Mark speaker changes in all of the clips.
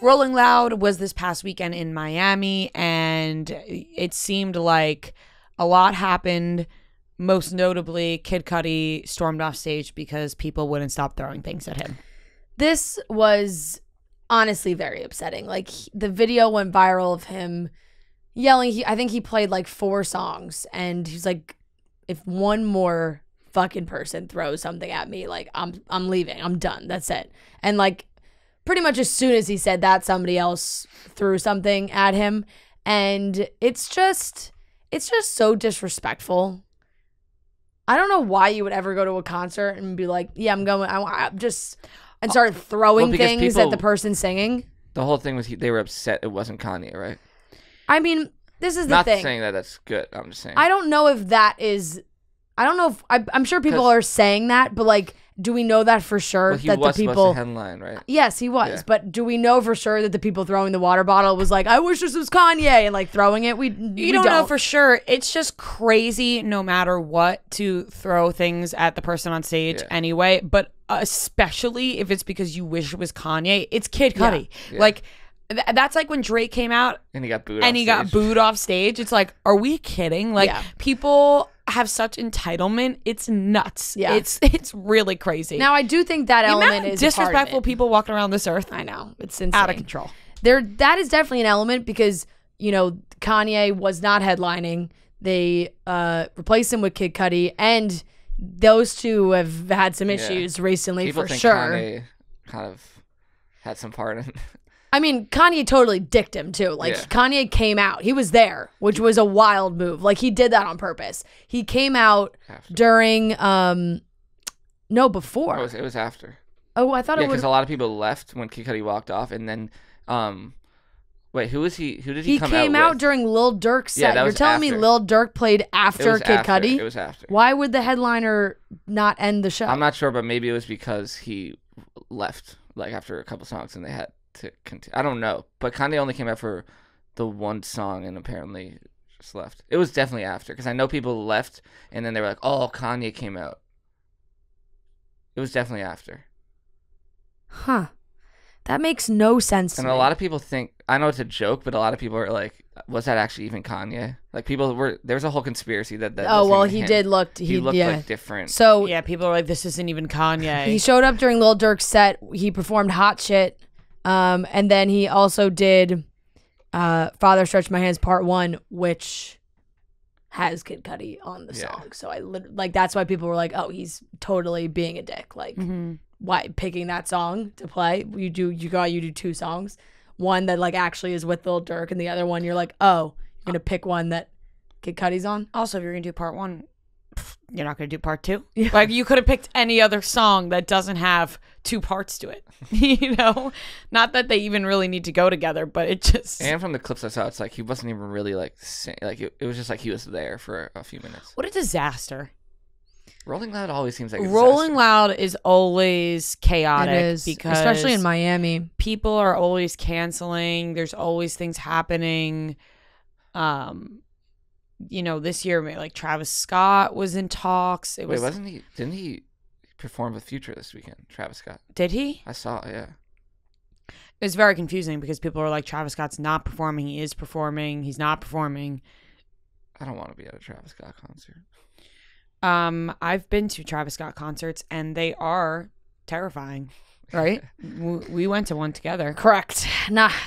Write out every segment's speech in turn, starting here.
Speaker 1: Rolling Loud was this past weekend in Miami, and it seemed like a lot happened. Most notably, Kid Cudi stormed off stage because people wouldn't stop throwing things at him.
Speaker 2: This was honestly very upsetting. Like, the video went viral of him yelling. I think he played like 4 songs, and he's like, if one more fucking person throws something at me, like, I'm leaving. I'm done. That's it. And like, pretty much as soon as he said that, somebody else threw something at him. And it's just so disrespectful. I don't know why you would ever go to a concert and be like, yeah, I'm going, and start throwing things at the person singing.
Speaker 3: The whole thing was they were upset it wasn't Kanye, right?
Speaker 2: I mean, this is the thing.
Speaker 3: Not saying that that's good. I'm just saying.
Speaker 2: I don't know if that is, I don't know if, I'm sure people are saying that, but like, do we know that for sure?
Speaker 3: Well,
Speaker 2: that the people
Speaker 3: supposed to headline, right?
Speaker 2: Yes, he was. Yeah. But do we know for sure that the people throwing the water bottle was like, I wish this was Kanye, and like throwing it? You
Speaker 1: don't know for sure. It's just crazy no matter what to throw things at the person on stage anyway. But especially if it's because you wish it was Kanye. It's Kid Cudi. Yeah. Like, that's like when Drake came out
Speaker 3: and he got booed
Speaker 1: off stage. It's like, are we kidding? Like, people have such entitlement. It's nuts. Yeah. It's really crazy.
Speaker 2: Now, I do think that element is
Speaker 1: disrespectful people walking around this earth.
Speaker 2: I know. It's insane.
Speaker 1: Out of control.
Speaker 2: That is definitely an element because, you know, Kanye was not headlining. They replaced him with Kid Cudi, and those two have had some issues recently.
Speaker 3: People
Speaker 2: for
Speaker 3: think
Speaker 2: sure.
Speaker 3: Kanye kind of had some part in.
Speaker 2: I mean, Kanye totally dicked him too. Like, Kanye came out. He was there, which was a wild move. Like, he did that on purpose. He came out during, before.
Speaker 3: It was after.
Speaker 2: Oh, I thought it was.
Speaker 3: Because a lot of people left when Kid Cudi walked off, and then, wait, who was he? Who did he come out with? He came out
Speaker 2: during Lil Durk's set.
Speaker 3: That
Speaker 2: You're telling me Lil Durk played after Kid Cudi?
Speaker 3: It was after.
Speaker 2: Why would the headliner not end the show?
Speaker 3: I'm not sure, but maybe it was because he left, like, after a couple songs, and they had to continue. I don't know, but Kanye only came out for the one song and apparently just left. It was definitely after, because I know people left and then they were like, oh, Kanye came out. It was definitely after.
Speaker 2: Huh. That makes no sense to me.
Speaker 3: And a lot of people think, I know it's a joke, but a lot of people are like, was that actually even Kanye? Like, there's a whole conspiracy that
Speaker 2: oh, well, he did look,
Speaker 3: he looked like different.
Speaker 2: So
Speaker 1: yeah, people are like, this isn't even Kanye.
Speaker 2: He showed up during Lil Durk's set. He performed Hot Shit. And then he also did Father Stretch My Hands Part 1, which has Kid Cudi on the song. So that's why people were like, oh, he's totally being a dick. Like, why picking that song to play? You do 2 songs. One that like actually is with Lil Durk, and the other one you're like, oh, you're gonna pick one that Kid Cudi's on.
Speaker 1: Also, if you're gonna do part 1, you're not going to do part 2. Yeah. Like, you could have picked any other song that doesn't have 2 parts to it. You know? Not that they even really need to go together, but it just...
Speaker 3: And from the clips I saw, it's like he wasn't even really like... Like, it was just like he was there for a few minutes.
Speaker 1: What a disaster.
Speaker 3: Rolling Loud always seems like a
Speaker 1: Rolling Loud is always chaotic.
Speaker 2: It is,
Speaker 1: because
Speaker 2: especially in Miami.
Speaker 1: People are always canceling. There's always things happening. You know, this year, like, Travis Scott was in talks.
Speaker 3: Didn't he perform with Future this weekend, Travis Scott?
Speaker 1: Did he?
Speaker 3: I saw, yeah.
Speaker 1: It was very confusing because people are like, Travis Scott's not performing. He is performing. He's not performing.
Speaker 3: I don't want to be at a Travis Scott concert.
Speaker 1: I've been to Travis Scott concerts, and they are terrifying, right? We went to one together.
Speaker 2: Correct.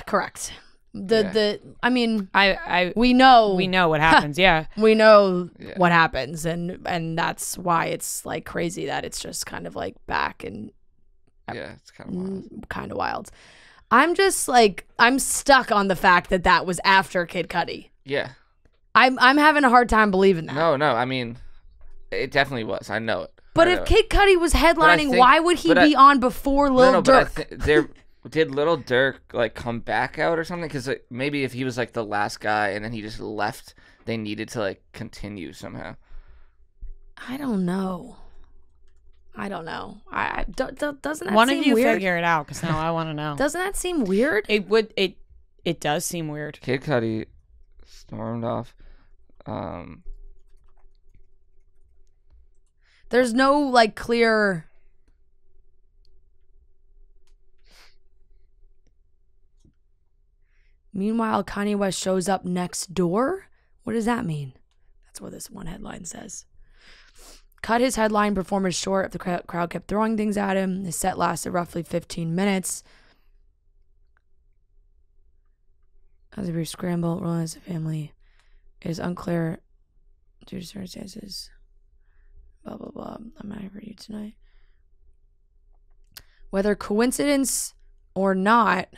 Speaker 2: Correct. I mean, we know
Speaker 1: what happens. Yeah,
Speaker 2: we know what happens, and that's why it's like crazy that it's just kind of like back and
Speaker 3: it's kind of
Speaker 2: wild. I'm just like, I'm stuck on the fact that was after Kid Cudi.
Speaker 3: Yeah,
Speaker 2: I'm having a hard time believing that.
Speaker 3: No, I mean, it definitely was. I know it.
Speaker 2: But if Kid Cudi was headlining, why would he be on before Lil Durk?
Speaker 3: Did Little Durk like come back out or something? Because maybe if he was like the last guy and then he just left, they needed to like continue somehow.
Speaker 2: I don't know. Doesn't that seem weird?
Speaker 1: One of you figure it out, because now I want to know.
Speaker 2: Doesn't that seem weird?
Speaker 1: It does seem weird.
Speaker 3: Kid Cudi stormed off.
Speaker 2: There's no like clear. Meanwhile, Kanye West shows up next door. What does that mean? That's what this one headline says. Cut his headline performance short. The crowd kept throwing things at him. His set lasted roughly 15 minutes. As a brief scramble, rolling as a family, it is unclear due to circumstances. Blah, blah, blah. I'm not here for you tonight. Whether coincidence or not,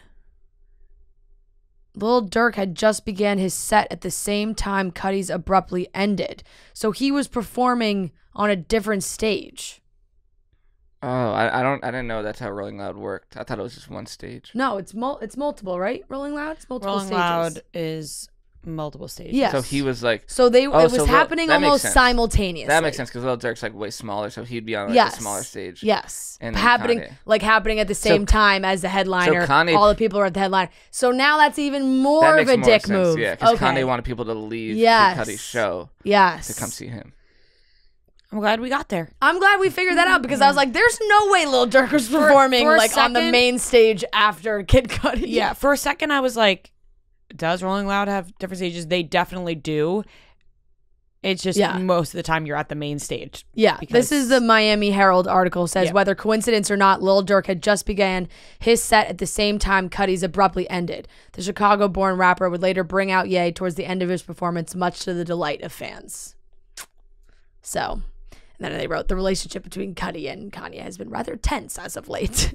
Speaker 2: Lil Durk had just began his set at the same time Cudi's abruptly ended. So he was performing on a different stage.
Speaker 3: Oh, I didn't know that's how Rolling Loud worked. I thought it was just one stage.
Speaker 2: No, it's multiple, right? Rolling Loud, it's multiple
Speaker 1: Rolling
Speaker 2: stages.
Speaker 1: Loud is multiple stages.
Speaker 2: Yes.
Speaker 3: So he was like,
Speaker 2: so it was happening almost simultaneously.
Speaker 3: That makes sense because Lil Durk's like way smaller, so he'd be on like a smaller stage.
Speaker 2: Yes,
Speaker 3: and
Speaker 2: happening at the same time as the headliner.
Speaker 3: So Kanye,
Speaker 2: all the people are at the headliner. So now that's even more of a dick move.
Speaker 3: Yeah, because Kanye wanted people to leave Cudi's show.
Speaker 2: Yes,
Speaker 3: to come see him.
Speaker 1: I'm glad we got there.
Speaker 2: I'm glad we figured that out because I was like, there's no way Lil Durk was performing on the main stage after Kid Cudi.
Speaker 1: Yeah, for a second I was like, does Rolling Loud have different stages? They definitely do. It's just most of the time you're at the main stage.
Speaker 2: Yeah, this is the Miami Herald article says, whether coincidence or not, Lil Durk had just began his set at the same time Cudi's abruptly ended. The Chicago-born rapper would later bring out Ye towards the end of his performance, much to the delight of fans. So... And then they wrote, the relationship between Cudi and Kanye has been rather tense as of late.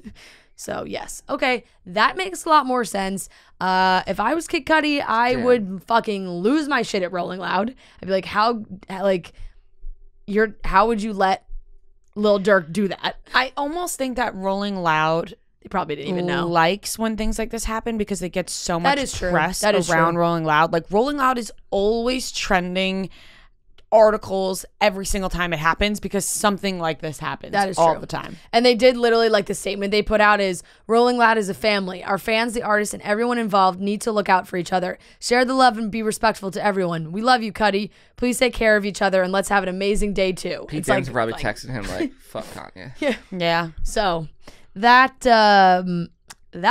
Speaker 2: So, yes. Okay, that makes a lot more sense. If I was Kid Cudi, I would fucking lose my shit at Rolling Loud. I'd be like, how would you let Lil Durk do that?
Speaker 1: I almost think that Rolling Loud...
Speaker 2: They probably didn't even know.
Speaker 1: Likes when things like this happen because it gets so much press
Speaker 2: around
Speaker 1: Rolling Loud. Like, Rolling Loud is always trending articles every single time it happens because something like this happens all the time.
Speaker 2: And they did literally, like, the statement they put out is, Rolling Loud is a family. Our fans, the artists, and everyone involved need to look out for each other. Share the love and be respectful to everyone. We love you, Cudi. Please take care of each other and let's have an amazing day too.
Speaker 3: Pete Davidson probably texted him like, fuck Kanye.
Speaker 1: Yeah.
Speaker 2: So that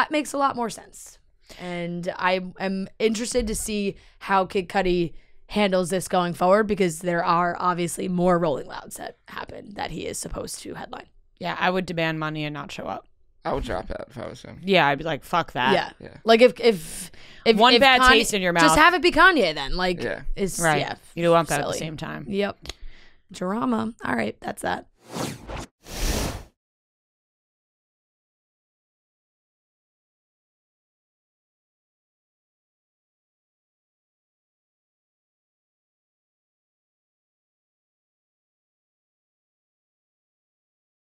Speaker 2: makes a lot more sense. And I am interested to see how Kid Cudi handles this going forward because there are obviously more Rolling Louds that happen that he is supposed to headline.
Speaker 1: Yeah, I would demand money and not show up.
Speaker 3: I would drop out if I was him.
Speaker 1: Yeah, I'd be like, fuck that.
Speaker 2: Yeah. Like if
Speaker 1: one bad taste in your mouth.
Speaker 2: Just have it be Kanye then. Like, it's
Speaker 1: right. You don't want that at the same time.
Speaker 2: Yep. Drama. All right, that's that.